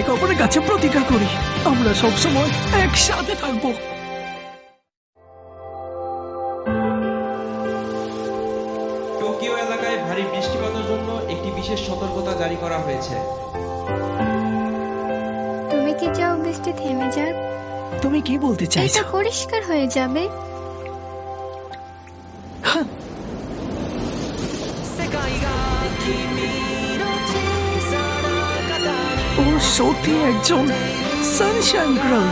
একে অপরের কাছে প্রতিজ্ঞা করি আমরা সবসময় একসাথে থাকবো। টোকিও এলাকায় ভারী বৃষ্টিপাতের জন্য একটি বিশেষ সতর্কতা জারি করা হয়েছে। তুমি কি চাও বৃষ্টি থেমে যাক? তুমি কি বলতে এটা চাইছো? পরিষ্কার হয়ে যাবে। ও সত্যি একজন সানশাইন গার্ল।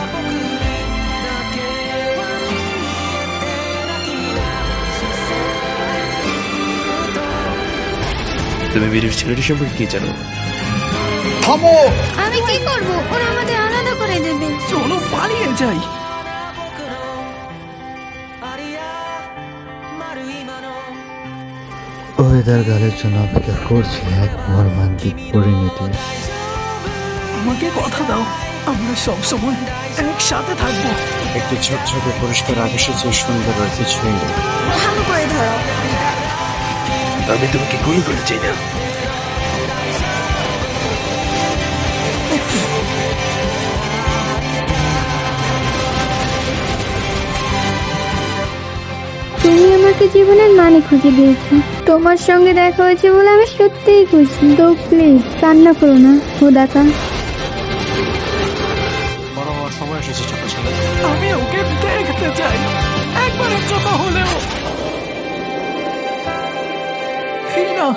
তুমি বীরের ছেলেটি সম্পর্কে কি জানো? থামো! আমি কি করব? ওরা আমাদের আলাদা করে দেবে। চলো পালিয়ে যাই। ওয়েদার গালের জন্য অপেক্ষা করছে এক মর্মান্তিক পরিণতি। আমাকে কথা দাও আমরা সবসময় একসাথে থাকবো। একটি ঝকঝকে পরিষ্কার আকাশের চেয়ে সুন্দর আর কিছুই নেই। ভালো করে ধরো। আমি তোমাকে গুলি করতে চাই না। তুমি আমাকে জীবনের মানে খুঁজে দিয়েছো। তোমার সঙ্গে দেখা হয়েছে বলে আমি সত্যিই খুশি। তো প্লিজ কান্না করো না, খোদাকা। বড় হওয়ার সময় এসেছে ছোট ছেলে। আমি ওকে দেখতে চাই একবারের জন্য হলেও। হিনা